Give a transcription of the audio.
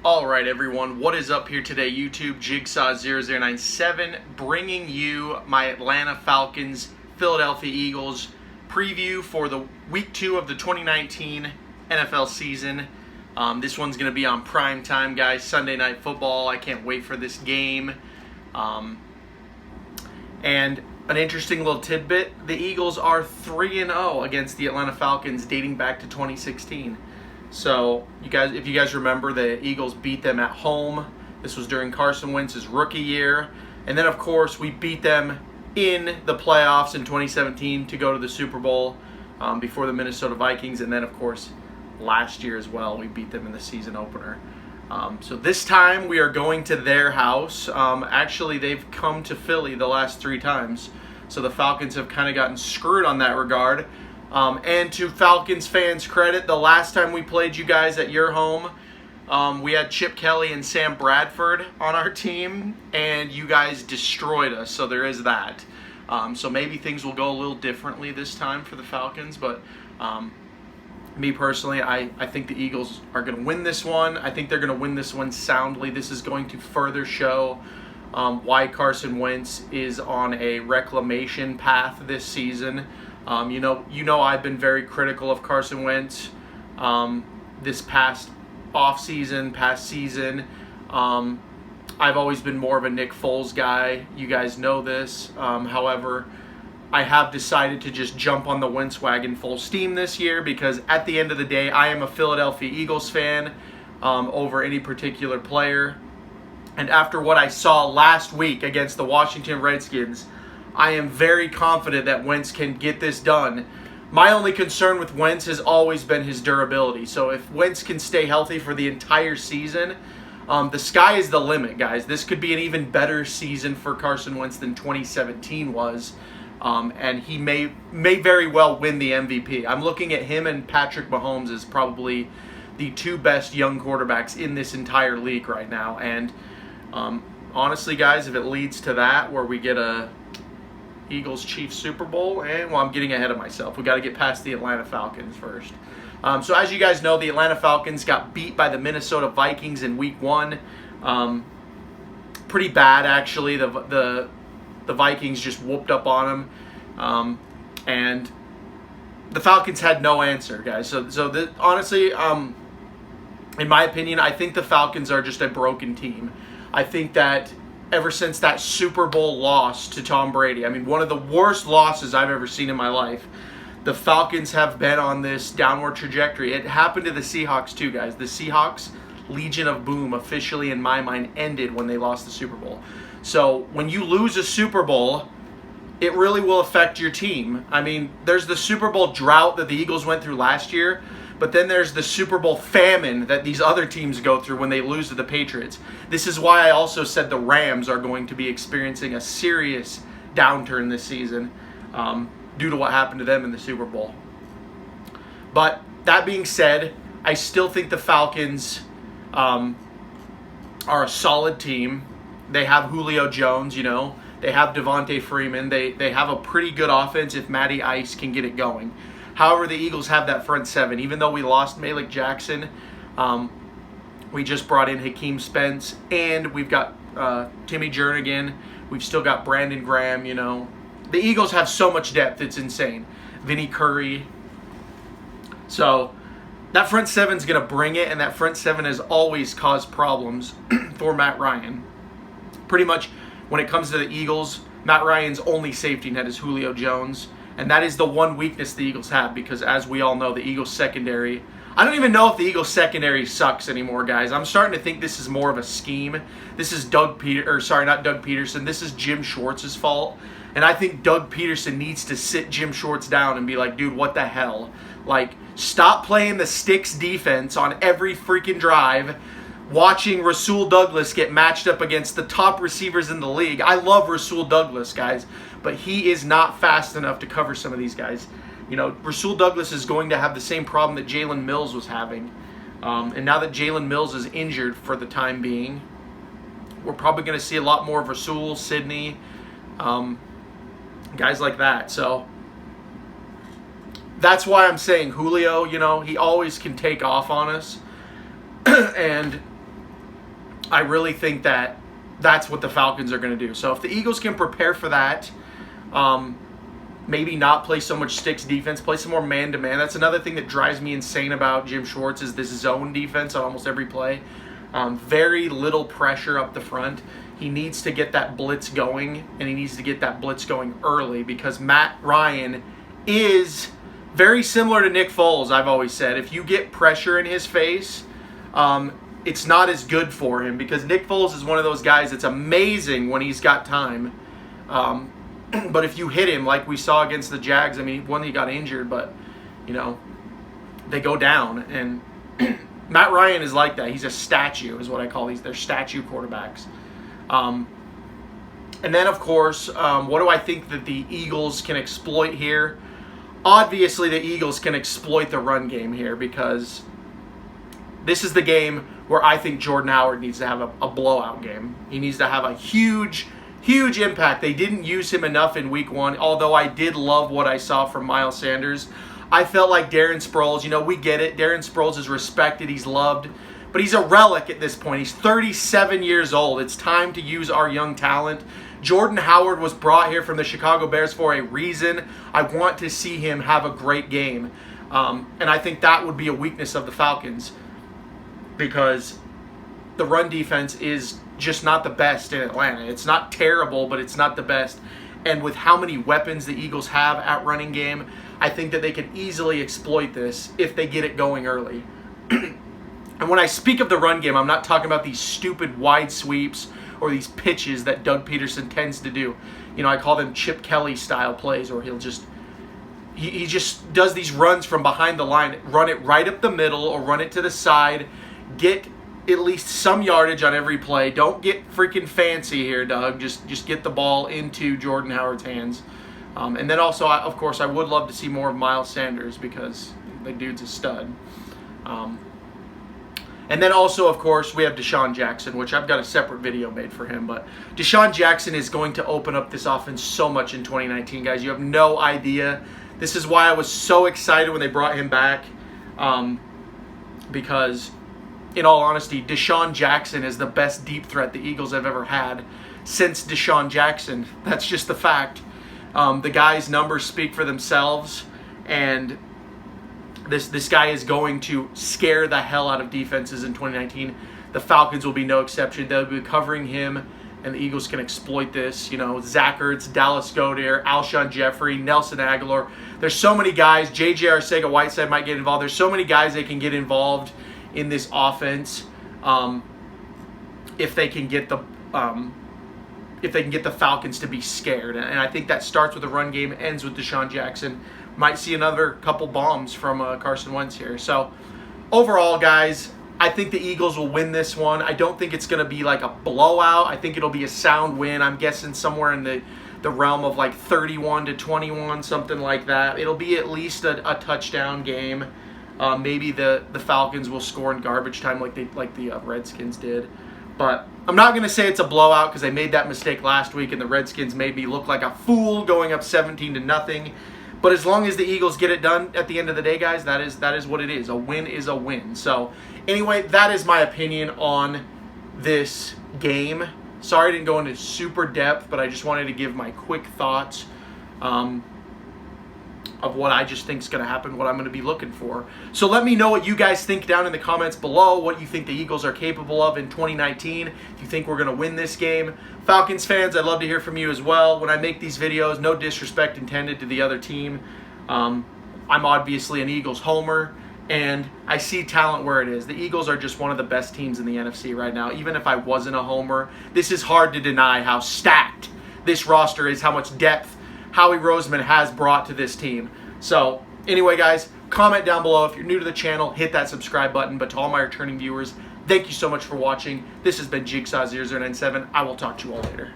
Alright everyone, what is up here today? YouTube Jigsaw0097 bringing you my Atlanta Falcons, Philadelphia Eagles preview for the week 2 of the 2019 NFL season. This one's going to be on prime time, guys, Sunday Night Football. I can't wait for this game. And an interesting little tidbit, the Eagles are 3-0 against the Atlanta Falcons dating back to 2016. So, if you guys remember, the Eagles beat them at home. This was during Carson Wentz's rookie year. And then, of course, we beat them in the playoffs in 2017 to go to the Super Bowl before the Minnesota Vikings. And then, of course, last year as well, we beat them in the season opener. So this time, we are going to their house. Actually, they've come to Philly the last 3 times. So the Falcons have kind of gotten screwed on that regard. And to Falcons fans' credit, the last time we played you guys at your home, we had Chip Kelly and Sam Bradford on our team, and you guys destroyed us, so there is that. So maybe things will go a little differently this time for the Falcons, but me personally, I think the Eagles are going to win this one. I think they're going to win this one soundly. This is going to further show why Carson Wentz is on a reclamation path this season. You know, I've been very critical of Carson Wentz this past season. I've always been more of a Nick Foles guy. You guys know this. However, I have decided to just jump on the Wentz wagon full steam this year because at the end of the day, I am a Philadelphia Eagles fan over any particular player. And after what I saw last week against the Washington Redskins, I am very confident that Wentz can get this done. My only concern with Wentz has always been his durability. So if Wentz can stay healthy for the entire season, the sky is the limit, guys. This could be an even better season for Carson Wentz than 2017 was. And he may very well win the MVP. I'm looking at him and Patrick Mahomes as probably the 2 best young quarterbacks in this entire league right now. And honestly, guys, if it leads to that, where we get a Eagles-Chiefs Super Bowl, and I'm getting ahead of myself. We got to get past the Atlanta Falcons first. So as you guys know, the Atlanta Falcons got beat by the Minnesota Vikings in Week 1. Pretty bad, actually. The Vikings just whooped up on them, and the Falcons had no answer, guys. So honestly, in my opinion, I think the Falcons are just a broken team. I think that ever since that Super Bowl loss to Tom Brady, I mean, one of the worst losses I've ever seen in my life, the Falcons have been on this downward trajectory. It happened to the Seahawks too, guys. The Seahawks Legion of Boom officially, in my mind, ended when they lost the Super Bowl. So when you lose a Super Bowl, it really will affect your team. I mean, there's the Super Bowl drought that the Eagles went through last year, but then there's the Super Bowl famine that these other teams go through when they lose to the Patriots. This is why I also said the Rams are going to be experiencing a serious downturn this season due to what happened to them in the Super Bowl. But that being said, I still think the Falcons are a solid team. They have Julio Jones, you know. They have Devontae Freeman. They have a pretty good offense if Matty Ice can get it going. However, the Eagles have that front 7. Even though we lost Malik Jackson, we just brought in Hakeem Spence, and we've got Timmy Jernigan. We've still got Brandon Graham, you know. The Eagles have so much depth, it's insane. Vinny Curry. So that front 7's going to bring it, and that front 7 has always caused problems for Matt Ryan. Pretty much when it comes to the Eagles, Matt Ryan's only safety net is Julio Jones. And that is the one weakness the Eagles have because, as we all know, the Eagles secondary, I don't even know if the Eagles secondary sucks anymore, guys. I'm starting to think this is more of a scheme. This is not Doug Peterson. This is Jim Schwartz's fault. And I think Doug Peterson needs to sit Jim Schwartz down and be like, dude, what the hell? Like, stop playing the sticks defense on every freaking drive, watching Rasul Douglas get matched up against the top receivers in the league. I love Rasul Douglas, guys, but he is not fast enough to cover some of these guys. You know, Rasul Douglas is going to have the same problem that Jalen Mills was having. And now that Jalen Mills is injured for the time being, we're probably going to see a lot more of Rasul, Sidney, guys like that. So that's why I'm saying Julio, you know, he always can take off on us. And I really think that that's what the Falcons are going to do. So if the Eagles can prepare for that, maybe not play so much sticks defense, play some more man-to-man. That's another thing that drives me insane about Jim Schwartz is this zone defense on almost every play. Very little pressure up the front. He needs to get that blitz going, and he needs to get that blitz going early because Matt Ryan is very similar to Nick Foles, I've always said. If you get pressure in his face, it's not as good for him because Nick Foles is one of those guys that's amazing when he's got time. But if you hit him like we saw against the Jags, I mean, one, he got injured, but, you know, they go down. And Matt Ryan is like that. He's a statue is what I call these. They're statue quarterbacks. And then, of course, what do I think that the Eagles can exploit here? Obviously, the Eagles can exploit the run game here because this is the game where I think Jordan Howard needs to have a blowout game. He needs to have a huge impact. They didn't use him enough in week 1, although I did love what I saw from Miles Sanders. I felt like Darren Sproles, we get it. Darren Sproles is respected. He's loved. But he's a relic at this point. He's 37 years old. It's time to use our young talent. Jordan Howard was brought here from the Chicago Bears for a reason. I want to see him have a great game. And I think that would be a weakness of the Falcons because the run defense is just not the best in Atlanta. It's not terrible, but it's not the best. And with how many weapons the Eagles have at running game, I think that they can easily exploit this if they get it going early. And when I speak of the run game, I'm not talking about these stupid wide sweeps or these pitches that Doug Peterson tends to do. I call them Chip Kelly style plays, or he just does these runs from behind the line, run it right up the middle or run it to the side, get at least some yardage on every play. Don't get freaking fancy here, Doug. Just get the ball into Jordan Howard's hands. And then also, of course, I would love to see more of Miles Sanders because the dude's a stud. And then also, of course, we have Deshaun Jackson, which I've got a separate video made for him. But Deshaun Jackson is going to open up this offense so much in 2019, guys. You have no idea. This is why I was so excited when they brought him back. Because, in all honesty, Deshaun Jackson is the best deep threat the Eagles have ever had since Deshaun Jackson. That's just the fact. The guy's numbers speak for themselves. And this guy is going to scare the hell out of defenses in 2019. The Falcons will be no exception. They'll be covering him, and the Eagles can exploit this. Zach Ertz, Dallas Goedert, Alshon Jeffrey, Nelson Aguilar. There's so many guys. J.J. Arcega-Whiteside might get involved. There's so many guys that can get involved in this offense if they can get the Falcons to be scared. And I think that starts with the run game, ends with Deshaun Jackson. Might see another couple bombs from Carson Wentz here. So, overall, guys, I think the Eagles will win this one. I don't think it's going to be like a blowout. I think it'll be a sound win. I'm guessing somewhere in the realm of like 31-21, something like that. It'll be at least a touchdown game. Maybe the Falcons will score in garbage time like the Redskins did. But I'm not going to say it's a blowout because they made that mistake last week and the Redskins made me look like a fool going up 17-0. But as long as the Eagles get it done at the end of the day, guys, that is what it is. A win is a win. So, anyway, that is my opinion on this game. Sorry I didn't go into super depth, but I just wanted to give my quick thoughts of what I just think is going to happen, what I'm going to be looking for. So let me know what you guys think down in the comments below, what you think the Eagles are capable of in 2019, if you think we're going to win this game. Falcons fans, I'd love to hear from you as well. When I make these videos, no disrespect intended to the other team. I'm obviously an Eagles homer, and I see talent where it is. The Eagles are just one of the best teams in the NFC right now. Even if I wasn't a homer, this is hard to deny how stacked this roster is, how much depth Howie Roseman has brought to this team. So, anyway, guys, comment down below. If you're new to the channel, hit that subscribe button. But to all my returning viewers, thank you so much for watching. This has been Jigsaw0097. I will talk to you all later.